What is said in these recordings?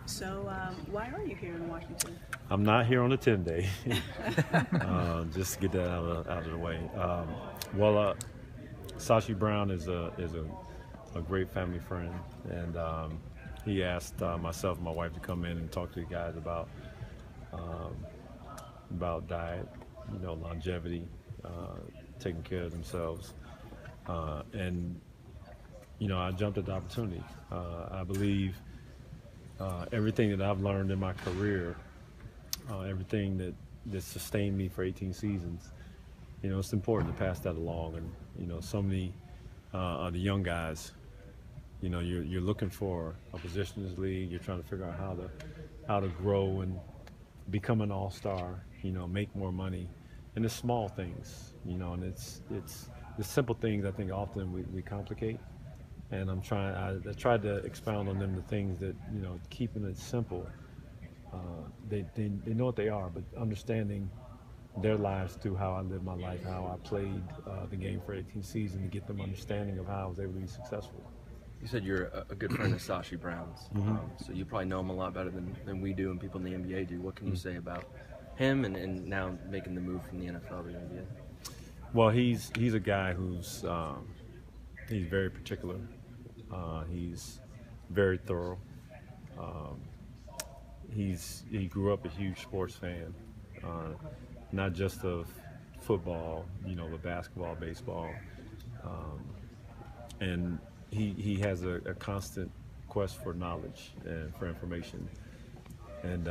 So, why are you here in Washington? I'm not here on a 10-day. Just to get that out of the way. Sashi Brown is a great family friend, and he asked myself and my wife to come in and talk to the guys um, about diet, longevity, taking care of themselves, and I jumped at the opportunity. I believe everything that I've learned in my career, everything that sustained me for 18 seasons, it's important to pass that along. And so many of the young guys, you're looking for a position in this league. You're trying to figure out how to grow and become an all-star. Make more money, and the small things. And it's the simple things I think often we complicate. And I tried to expound on them, the things that, keeping it simple. They know what they are, but understanding their lives through how I lived my life, how I played the game for 18 seasons, to get them understanding of how I was able to be successful. You said you're a good friend of Sashi Brown's, so you probably know him a lot better than we do and people in the NBA do. What can you say about him and now making the move from the NFL to the NBA? Well, he's a guy who's he's very particular. He's very thorough. He grew up a huge sports fan, not just of football, but basketball, baseball, and he has a constant quest for knowledge and for information, and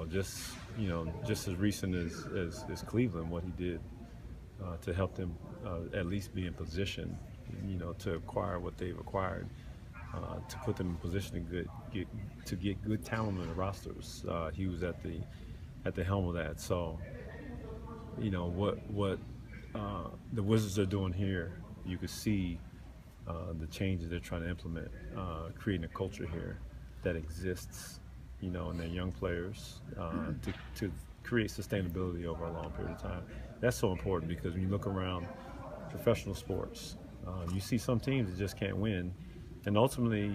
just as recent as Cleveland, what he did to help them at least be in position, to acquire what they've acquired, to put them in position to get good talent on the rosters. He was at the helm of that. So, what the Wizards are doing here, you could see the changes they're trying to implement, creating a culture here that exists, in their young players, to create sustainability over a long period of time. That's so important, because when you look around professional sports, you see some teams that just can't win, and ultimately,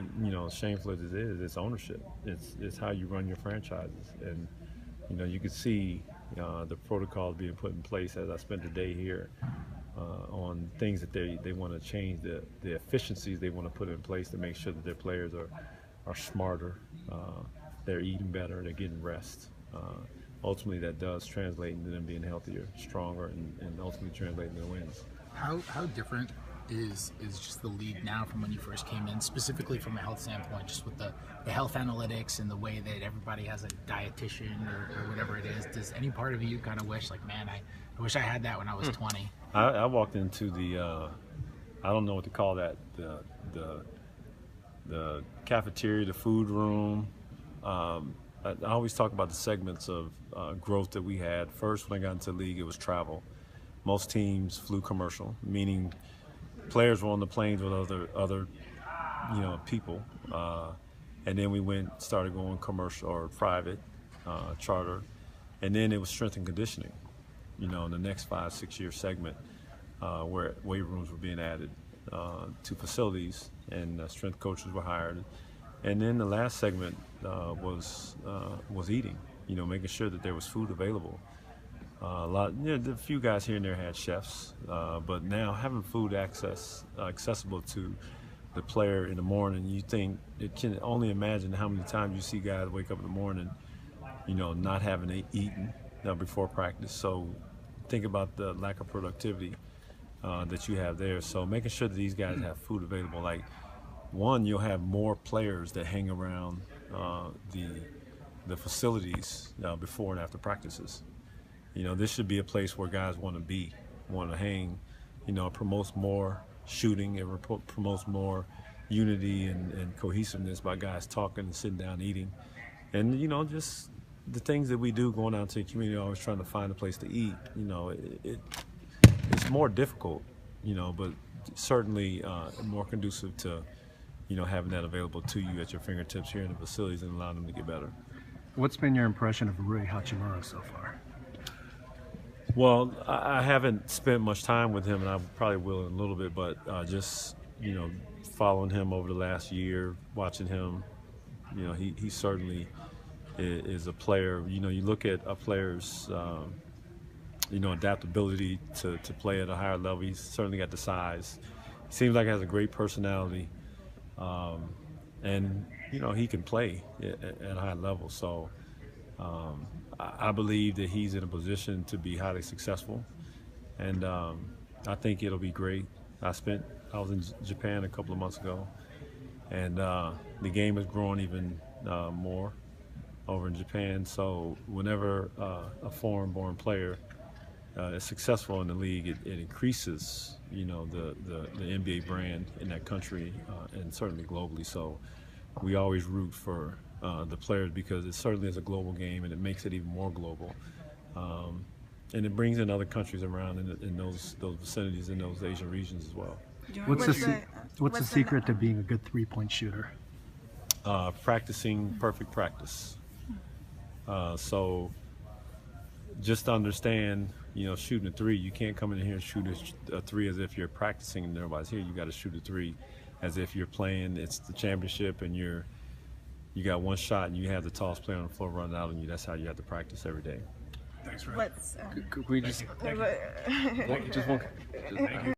shameful as it is, it's ownership. It's how you run your franchises, and you could see the protocols being put in place as I spent the day here on things that they want to change, the efficiencies they want to put in place to make sure that their players are smarter, they're eating better, they're getting rest. Ultimately, that does translate into them being healthier, stronger, and ultimately translate into wins. How different is just the league now from when you first came in, specifically from a health standpoint, just with the health analytics and the way that everybody has a dietitian or whatever it is? Does any part of you kind of wish, like, man, I wish I had that when I was 20? I walked into the I don't know what to call that, the cafeteria, the food room. I always talk about the segments of growth that we had. First, when I got into the league, it was travel. Most teams flew commercial, meaning players were on the planes with other people, and then we started going commercial or private, charter, and then it was strength and conditioning. In the next 5-6 year segment, where weight rooms were being added to facilities, and strength coaches were hired. And then the last segment was eating, making sure that there was food available. A few guys here and there had chefs, but now having food accessible to the player in the morning, you can only imagine how many times you see guys wake up in the morning, not having eaten before practice. So think about the lack of productivity that you have there. So making sure that these guys have food available, like, one, you'll have more players that hang around the facilities before and after practices. This should be a place where guys want to hang. It promotes more shooting. It promotes more unity and cohesiveness by guys talking and sitting down eating. And, just the things that we do going out to the community, always trying to find a place to eat. It's more difficult, but certainly more conducive to having that available to you at your fingertips here in the facilities and allowing them to get better. What's been your impression of Rui Hachimura so far? Well, I haven't spent much time with him, and I probably will in a little bit, but just, following him over the last year, watching him You know, he certainly is a player. You know, you look at a player's you know, adaptability to play at a higher level. He's certainly got the size. Seems like he has a great personality, and you know, he can play at a high level. So I believe that he's in a position to be highly successful, and I think it'll be great. I was in Japan a couple of months ago, and the game is growing even more over in Japan. So whenever a foreign-born player is successful in the league, it increases, you know, the NBA brand in that country and certainly globally. So we always root for the players because it certainly is a global game, and it makes it even more global. And it brings in other countries around in those vicinities, in those Asian regions as well. What's the secret to being a good three-point shooter? Practicing perfect practice. So just understand, you know, shooting a three, you can't come in here and shoot a three as if you're practicing and everybody's here. You got to shoot a three as if you're playing. It's the championship, and you got one shot, and you have the tallest player on the floor running out on you. That's how you have to practice every day. Thanks, Ray. Could we just one?